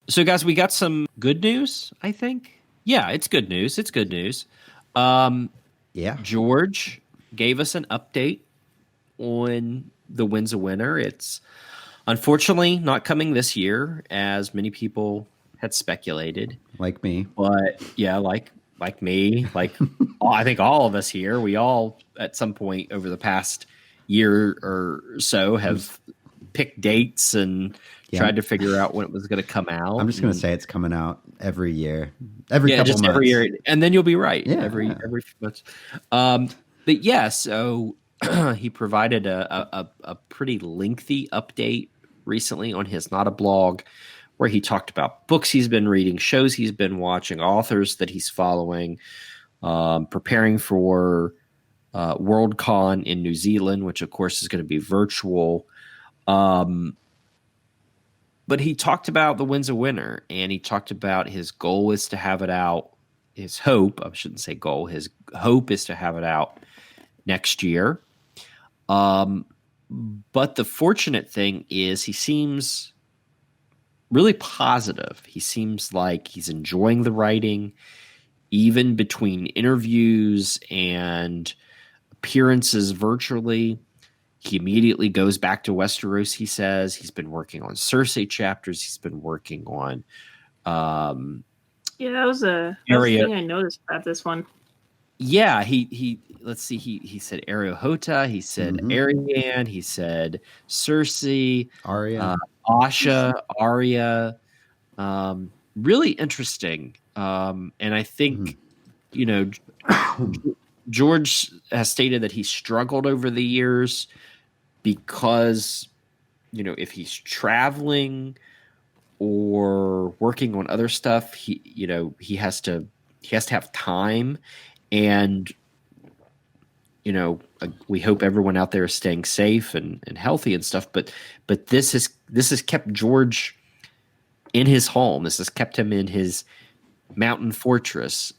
So, guys, we got some good news, I think. Yeah, it's good news. It's good news. Um, Yeah. George gave us an update on the Wins a Winner. It's unfortunately not coming this year, as many people had speculated. Like me. But yeah, like me, I think all of us here, we all at some point over the past year or so have picked dates and Yeah. tried to figure out when it was going to come I'm out. just gonna And say it's coming out every year, every yeah, couple just every months. year, and then you'll be right Yeah. every few months. But yeah, so he provided a pretty lengthy update recently on his Not a Blog, where he talked about books he's been reading, shows he's been watching, authors that he's following, preparing for Worldcon in New Zealand, which of course is going to be virtual. Um, but he talked about the Wins a Winner, and he talked about his goal is to have it out. His hope, I shouldn't say goal, his hope is to have it out next year. But the fortunate thing is he seems really positive. He seems like he's enjoying the writing, even between interviews and appearances virtually. He immediately goes back to Westeros. He says he's been working on Cersei chapters. He's been working on Yeah, that was a thing I noticed about this one. Yeah, he let's see, he said Ariohota, he said Arianne, he said Cersei, Arya, Asha, Arya. Really interesting. And I think George has stated that he struggled over the years because if he's traveling or working on other stuff, he has to have time. And we hope everyone out there is staying safe and healthy and stuff, but this has kept George in his home. This has kept him in his mountain fortress.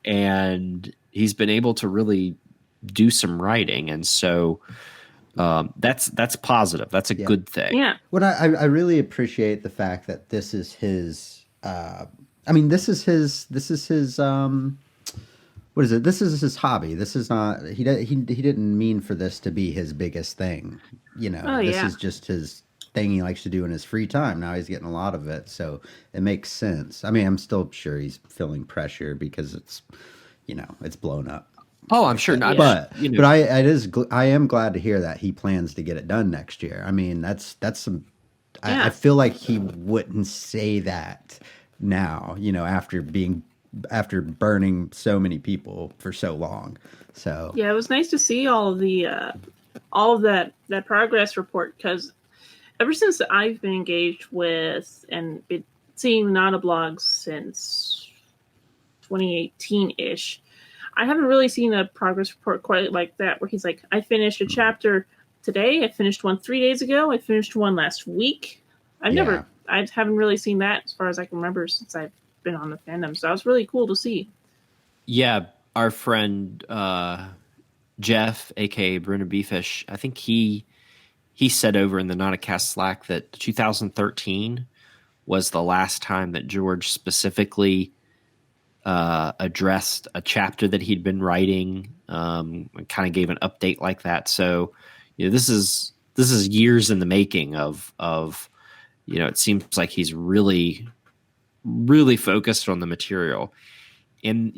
And he's been able to really do some writing, and so that's positive. That's a good thing. Yeah. What I really appreciate the fact that this is his. This is his. What is it? This is his hobby. This is not. He didn't mean for this to be his biggest thing. This is just his thing he likes to do in his free time. Now he's getting a lot of it, so it makes sense. I mean, I'm still sure he's feeling pressure because it's blown up. Oh, I'm sure not. But I am glad to hear that he plans to get it done next year. I mean, that's some. I feel like he wouldn't say that now. After burning so many people for so long. So yeah, it was nice to see all of that progress report, because ever since I've been engaged with and been seeing Not a Blog since 2018-ish, I haven't really seen a progress report quite like that, where he's like, I finished a chapter today, I finished one 3 days ago, I finished one last week. I haven't really seen that as far as I can remember since I've been on the fandom. So that was really cool to see. Yeah, our friend Jeff, aka Bruno Beefish, I think he said over in the Not a Cast Slack that 2013 was the last time that George specifically addressed a chapter that he'd been writing, and kind of gave an update like that. So this is years in the making of it seems like he's really focused on the material. And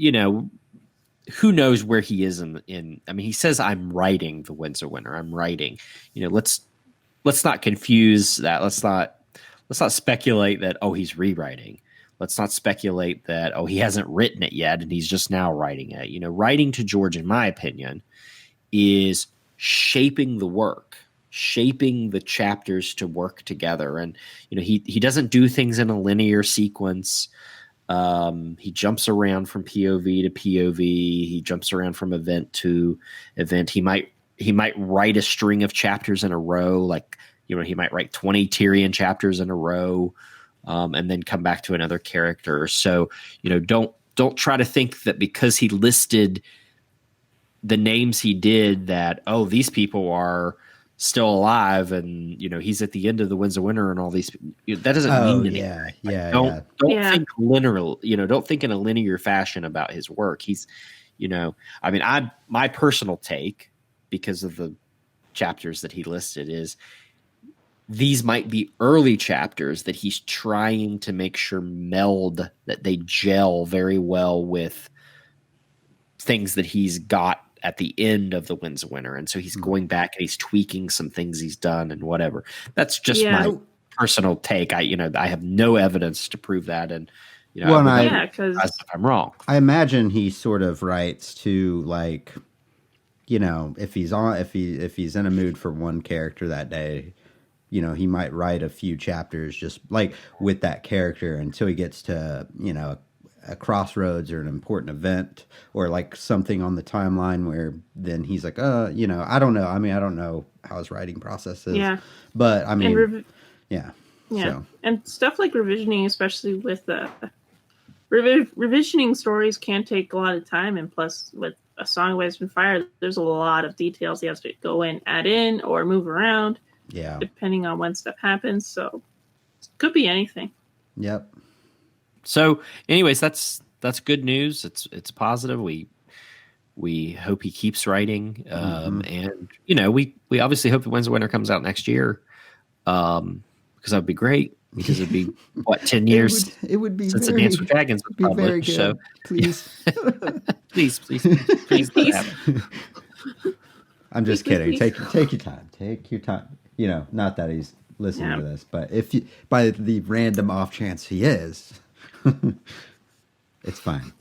who knows where he is in I mean, he says I'm writing the Wins a Winner. I'm writing. Let's not confuse that. Let's not speculate that he's rewriting. Let's not speculate that he hasn't written it yet and he's just now writing it. Writing to George, in my opinion, is shaping the work, shaping the chapters to work together. And he doesn't do things in a linear sequence. He jumps around from POV to POV. He jumps around from event to event. He might write a string of chapters in a row, like he might write 20 Tyrion chapters in a row, and then come back to another character. So don't try to think that because he listed the names he did that these people are still alive, and he's at the end of the Winds of Winter, and all these. That doesn't mean anything. Don't think linear. Don't think in a linear fashion about his work. He's, I mean, my personal take, because of the chapters that he listed, is these might be early chapters that he's trying to make sure meld, that they gel very well with things that he's got at the end of the Winds of Winter. And so he's going back and he's tweaking some things he's done and whatever. That's just my personal take. I have no evidence to prove that. And, because if I'm wrong, I imagine he sort of writes to, like, if he's in a mood for one character that day, he might write a few chapters just like with that character until he gets to, a crossroads or an important event or like something on the timeline where then he's like, I don't know. I mean, I don't know how his writing process is. Yeah. But I mean, yeah. So. And stuff like revisioning, especially with revisioning stories, can take a lot of time. And plus, with A Song of Ice and Fire, there's a lot of details he has to go in, add in, or move around. Yeah. Depending on when stuff happens. So it could be anything. Yep. So anyways, that's good news. It's positive. We hope he keeps writing. And we obviously hope the Winds of Winter comes out next year. Because that would be great. Because it'd be 10 years it would be since The Dance with Dragons was published. So please. please. I'm just kidding. Take your time. Take your time. Not that he's listening to this, but if by the random off chance he is, it's fine.